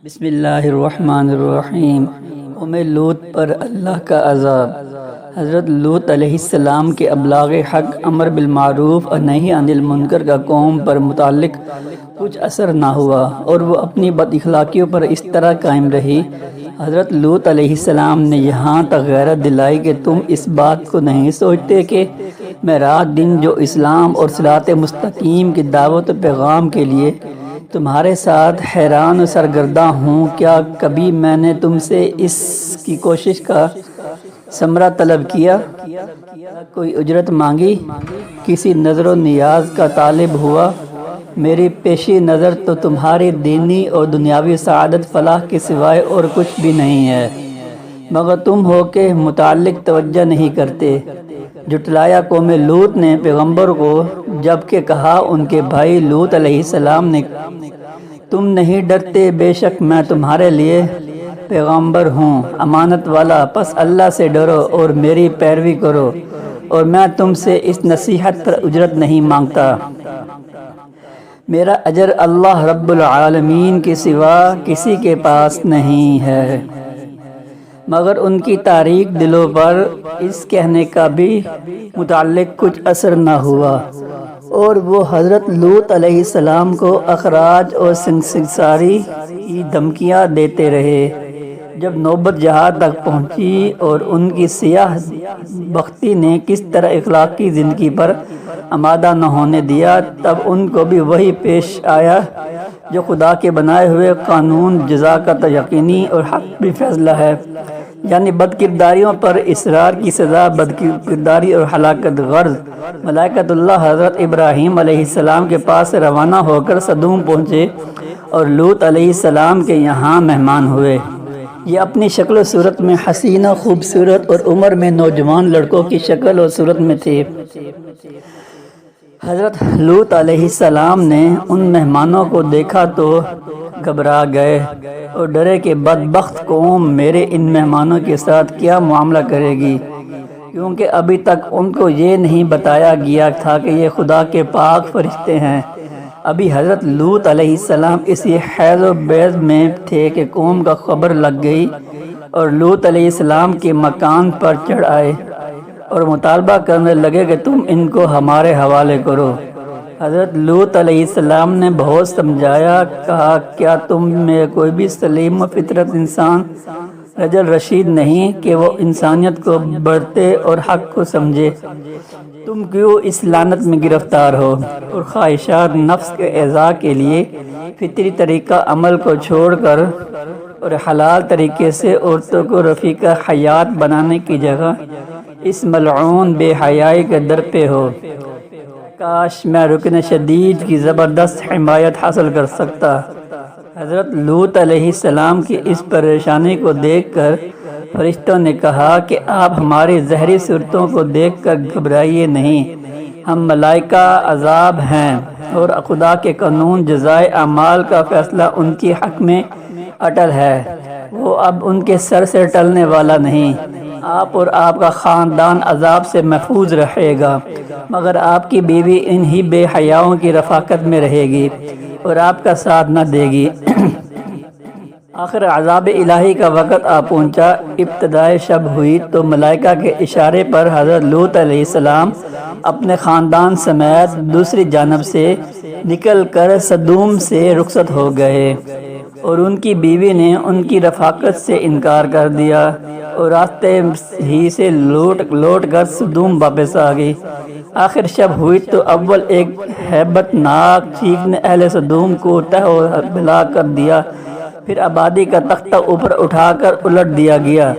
بسم اللہ الرحمن الرحیم۔ قوم لوط پر اللہ کا عذاب۔ حضرت لوط علیہ السلام کے ابلاغ حق، امر بالمعروف اور نہی عن المنکر کا قوم پر متعلق کچھ اثر نہ ہوا اور وہ اپنی بد اخلاقیوں پر اس طرح قائم رہی۔ حضرت لوط علیہ السلام نے یہاں تک غیرت دلائی کہ تم اس بات کو نہیں سوچتے کہ میں رات دن جو اسلام اور صراط مستقیم کی دعوت و پیغام کے لیے تمہارے ساتھ حیران و سرگرداں ہوں، کیا کبھی میں نے تم سے اس کی کوشش کا ثمرہ طلب کیا؟ کوئی اجرت مانگی؟ کسی نظر و نیاز کا طالب ہوا؟ میری پیشی نظر تو تمہاری دینی اور دنیاوی سعادت فلاح کے سوائے اور کچھ بھی نہیں ہے، مگر تم ہو کہ متعلق توجہ نہیں کرتے۔ جھٹلایا قوم لوط نے پیغمبر کو، جبکہ کہا ان کے بھائی لوط علیہ السلام نے، تم نہیں ڈرتے، بے شک میں تمہارے لیے پیغمبر ہوں، امانت والا، پس اللہ سے ڈرو اور میری پیروی کرو، اور میں تم سے اس نصیحت پر اجرت نہیں مانگتا۔ میرا اجر اللہ رب العالمین کے سوا کسی کے پاس نہیں ہے۔ مگر ان کی تاریک دلوں پر اس کہنے کا بھی متعلق کچھ اثر نہ ہوا، اور وہ حضرت لوط علیہ السلام کو اخراج اور سنگساری کی دھمکیاں دیتے رہے۔ جب نوبت جہاد تک پہنچی اور ان کی سیاہ بختی نے کس طرح اخلاقی زندگی پر آمادہ نہ ہونے دیا، تب ان کو بھی وہی پیش آیا جو خدا کے بنائے ہوئے قانون جزا کا یقینی اور حتمی فیصلہ ہے، یعنی بد کرداریوں پر اصرار کی سزا بد کرداری اور ہلاکت۔ غرض ملائکۃ اللہ حضرت ابراہیم علیہ السلام کے پاس سے روانہ ہو کر سدوم پہنچے اور لوط علیہ السلام کے یہاں مہمان ہوئے۔ یہ اپنی شکل و صورت میں حسینہ، خوبصورت اور عمر میں نوجوان لڑکوں کی شکل و صورت میں تھے۔ حضرت لوط علیہ السلام نے ان مہمانوں کو دیکھا تو گھبرا گئے اور ڈرے کہ بدبخت قوم میرے ان مہمانوں کے ساتھ کیا معاملہ کرے گی، کیونکہ ابھی تک ان کو یہ نہیں بتایا گیا تھا کہ یہ خدا کے پاک فرشتے ہیں۔ ابھی حضرت لوط علیہ السلام اسی حیض و بیض میں تھے کہ قوم کا خبر لگ گئی اور لوط علیہ السلام کے مکان پر چڑھ آئے اور مطالبہ کرنے لگے کہ تم ان کو ہمارے حوالے کرو۔ حضرت لوط علیہ السلام نے بہت سمجھایا، کہا کیا تم میں کوئی بھی سلیم و فطرت انسان رجل رشید نہیں کہ وہ انسانیت کو بڑھتے اور حق کو سمجھے؟ تم کیوں اس لعنت میں گرفتار ہو اور خواہشات نفس کے اعزاء کے لیے فطری طریقہ عمل کو چھوڑ کر اور حلال طریقے سے عورتوں کو رفیقہ حیات بنانے کی جگہ اس ملعون بے حیائی کے در پہ ہو؟ کاش میں رکن شدید کی زبردست حمایت حاصل کر سکتا۔ حضرت لوط علیہ السلام کی اس پریشانی کو دیکھ کر فرشتوں نے کہا کہ آپ ہماری زہری صورتوں کو دیکھ کر گھبرائیے نہیں، ہم ملائکہ عذاب ہیں اور خدا کے قانون جزائے اعمال کا فیصلہ ان کی حق میں اٹل ہے، وہ اب ان کے سر سے ٹلنے والا نہیں۔ آپ اور آپ کا خاندان عذاب سے محفوظ رہے گا، مگر آپ کی بیوی انہی بے حیاؤں کی رفاقت میں رہے گی اور آپ کا ساتھ نہ دے گی۔ آخر عذاب الہی کا وقت آ پہنچا۔ ابتدائے شب ہوئی تو ملائکہ کے اشارے پر حضرت لوط علیہ السلام اپنے خاندان سمیت دوسری جانب سے نکل کر سدوم سے رخصت ہو گئے، اور ان کی بیوی نے ان کی رفاقت سے انکار کر دیا اور راستے ہی سے لوٹ کر سدوم واپس آ گئی۔ آخر شب ہوئی تو اول ایک ہیبت ناک چیخ نے اہل سدوم کو تہ و بلا کر دیا، پھر آبادی کا تختہ اوپر اٹھا کر الٹ دیا گیا،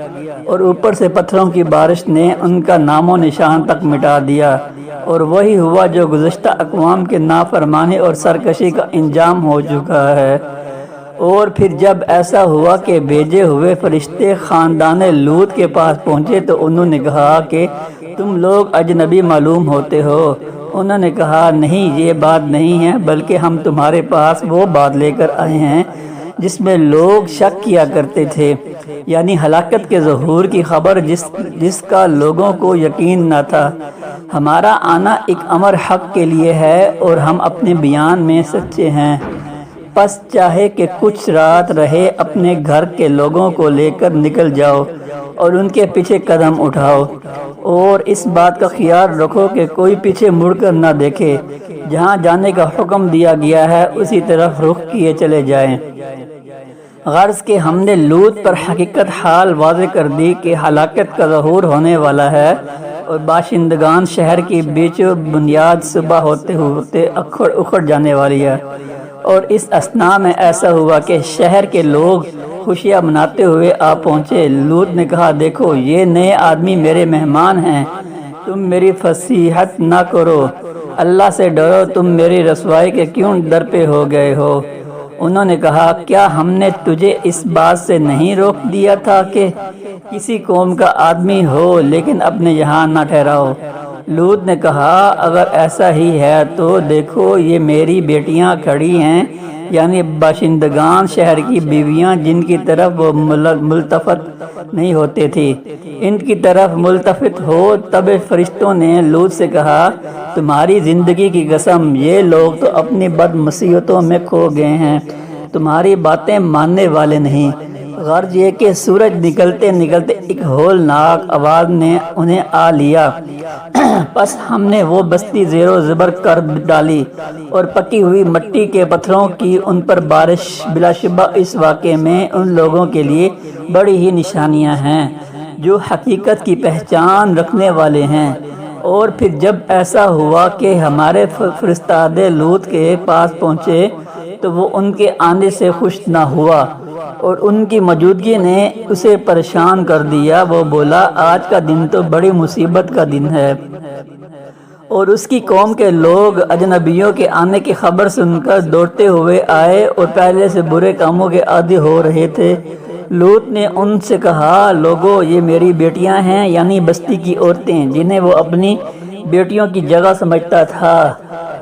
اور اوپر سے پتھروں کی بارش نے ان کا نام و نشان تک مٹا دیا، اور وہی ہوا جو گزشتہ اقوام کے نافرمانی اور سرکشی کا انجام ہو چکا ہے۔ اور پھر جب ایسا ہوا کہ بھیجے ہوئے فرشتے خاندان لوط کے پاس پہنچے تو انہوں نے کہا کہ تم لوگ اجنبی معلوم ہوتے ہو۔ انہوں نے کہا نہیں، یہ بات نہیں ہے، بلکہ ہم تمہارے پاس وہ بات لے کر آئے ہیں جس میں لوگ شک کیا کرتے تھے، یعنی ہلاکت کے ظہور کی خبر جس کا لوگوں کو یقین نہ تھا۔ ہمارا آنا ایک امر حق کے لیے ہے اور ہم اپنے بیان میں سچے ہیں۔ پس چاہے کہ کچھ رات رہے اپنے گھر کے لوگوں کو لے کر نکل جاؤ اور ان کے پیچھے قدم اٹھاؤ، اور اس بات کا خیال رکھو کہ کوئی پیچھے مڑ کر نہ دیکھے، جہاں جانے کا حکم دیا گیا ہے اسی طرف رخ کیے چلے جائیں۔ غرض کہ ہم نے لوط پر حقیقت حال واضح کر دی کہ ہلاکت کا ظہور ہونے والا ہے، اور باشندگان شہر کی بیچ و بنیاد صبح ہوتے ہوتے اکھڑ جانے والی ہے۔ اور اس اثناء میں ایسا ہوا کہ شہر کے لوگ خوشیاں مناتے ہوئے آ پہنچے۔ لوط نے کہا، دیکھو یہ نئے آدمی میرے مہمان ہیں، تم میری فضیحت نہ کرو، اللہ سے ڈرو، تم میری رسوائی کے کیوں در پہ ہو گئے ہو؟ انہوں نے کہا، کیا ہم نے تجھے اس بات سے نہیں روک دیا تھا کہ کسی قوم کا آدمی ہو لیکن اپنے یہاں نہ ٹھہراؤ؟ لوط نے کہا، اگر ایسا ہی ہے تو دیکھو یہ میری بیٹیاں کھڑی ہیں، یعنی باشندگان شہر کی بیویاں جن کی طرف وہ ملتفت نہیں ہوتے تھے، ان کی طرف ملتفت ہو۔ تب فرشتوں نے لوط سے کہا، تمہاری زندگی کی قسم، یہ لوگ تو اپنی بد مصیبتوں میں کھو گئے ہیں، تمہاری باتیں ماننے والے نہیں۔ غرض یہ کہ سورج نکلتے نکلتے ایک ہولناک آواز نے انہیں آ لیا، پس ہم نے وہ بستی زیر و زبر کر ڈالی اور پکی ہوئی مٹی کے پتھروں کی ان پر بارش۔ بلا شبہ اس واقعے میں ان لوگوں کے لیے بڑی ہی نشانیاں ہیں جو حقیقت کی پہچان رکھنے والے ہیں۔ اور پھر جب ایسا ہوا کہ ہمارے فرستادے لوط کے پاس پہنچے تو وہ ان کے آنے سے خوش نہ ہوا، اور ان کی موجودگی نے اسے پریشان کر دیا۔ وہ بولا، آج کا دن تو بڑی مصیبت کا دن ہے۔ اور اس کی قوم کے لوگ اجنبیوں کے آنے کی خبر سن کر دوڑتے ہوئے آئے اور پہلے سے برے کاموں کے عادی ہو رہے تھے۔ لوط نے ان سے کہا، لوگو یہ میری بیٹیاں ہیں، یعنی بستی کی عورتیں جنہیں وہ اپنی بیٹیوں کی جگہ سمجھتا تھا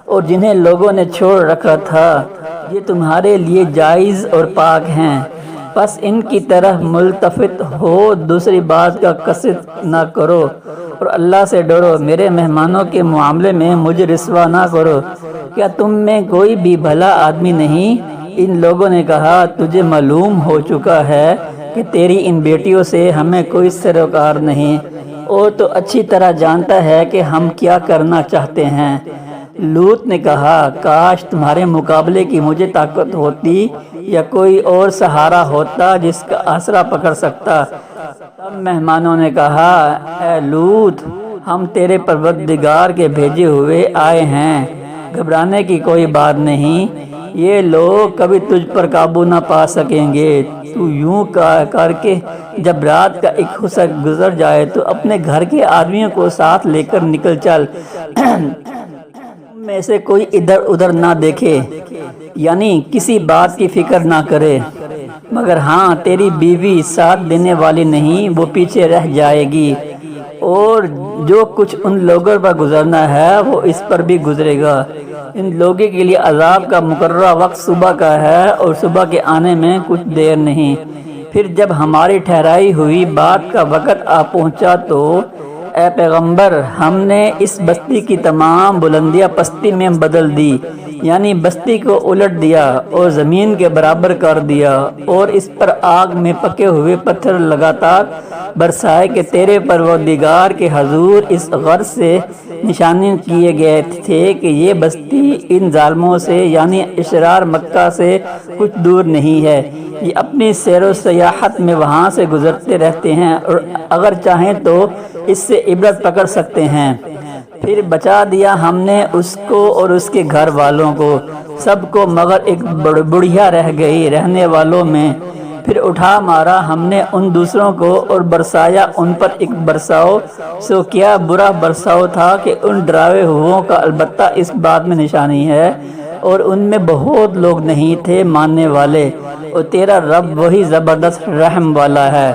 اور جنہیں لوگوں نے چھوڑ رکھا تھا، یہ تمہارے لیے جائز اور پاک ہیں، پس ان کی طرف ملتفت ہو، دوسری بات کا قصد نہ کرو اور اللہ سے ڈرو، میرے مہمانوں کے معاملے میں مجھے رسوا نہ کرو۔ کیا تم میں کوئی بھی بھلا آدمی نہیں؟ ان لوگوں نے کہا، تجھے معلوم ہو چکا ہے کہ تیری ان بیٹیوں سے ہمیں کوئی سروکار نہیں، اور تو اچھی طرح جانتا ہے کہ ہم کیا کرنا چاہتے ہیں۔ لوط نے کہا، کاش تمہارے مقابلے کی مجھے طاقت ہوتی یا کوئی اور سہارا ہوتا جس کا آسرا پکڑ سکتا۔ تب مہمانوں نے کہا، اے لوط، ہم تیرے پروردگار کے بھیجے ہوئے آئے ہیں، گھبرانے کی کوئی بات نہیں، یہ لوگ کبھی تجھ پر قابو نہ پا سکیں گے۔ تو یوں کر کے جب رات کا ایک حصہ گزر جائے تو اپنے گھر کے آدمیوں کو ساتھ لے کر نکل چل، میں سے کوئی ادھر ادھر نہ دیکھے، یعنی کسی بات کی فکر نہ کرے، مگر ہاں تیری بیوی ساتھ دینے والی نہیں، وہ پیچھے رہ جائے گی، اور جو کچھ ان لوگوں پر گزرنا ہے وہ اس پر بھی گزرے گا۔ ان لوگوں کے لیے عذاب کا مقررہ وقت صبح کا ہے، اور صبح کے آنے میں کچھ دیر نہیں۔ پھر جب ہماری ٹھہرائی ہوئی بات کا وقت آ پہنچا تو اے پیغمبر، ہم نے اس بستی کی تمام بلندیاں پستی میں بدل دی، یعنی بستی کو الٹ دیا اور زمین کے برابر کر دیا، اور اس پر آگ میں پکے ہوئے پتھر لگاتار برسائے کہ تیرے پروردگار کے حضور اس غرض سے نشانی کیے گئے تھے کہ یہ بستی ان ظالموں سے یعنی اشرار مکہ سے کچھ دور نہیں ہے، یہ اپنی سیر و سیاحت میں وہاں سے گزرتے رہتے ہیں اور اگر چاہیں تو اس سے عبرت پکڑ سکتے ہیں۔ پھر بچا دیا ہم نے اس کو اور اس کے گھر والوں کو، سب کو مگر ایک بڑھیا رہ گئی رہنے والوں میں۔ پھر اٹھا مارا ہم نے ان دوسروں کو اور برسایا ان پر ایک برساؤ، سو کیا برا برساؤ تھا کہ ان ڈراوے ہوئوں کا البتہ اس بات میں نشانی ہے، اور ان میں بہت لوگ نہیں تھے ماننے والے، اور تیرا رب وہی زبردست رحم والا ہے۔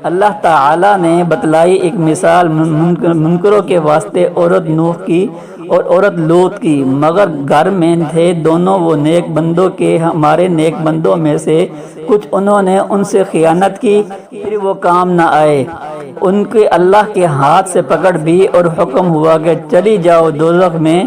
اللہ تعالیٰ نے بتلائی ایک مثال منکروں کے واسطے عورت نوح کی اور عورت لوط کی، مگر گھر میں تھے دونوں وہ نیک بندوں کے، ہمارے نیک بندوں میں سے کچھ انہوں نے ان سے خیانت کی، پھر وہ کام نہ آئے، ان کے اللہ کے ہاتھ سے پکڑ بھی اور حکم ہوا کہ چلی جاؤ دوزخ میں،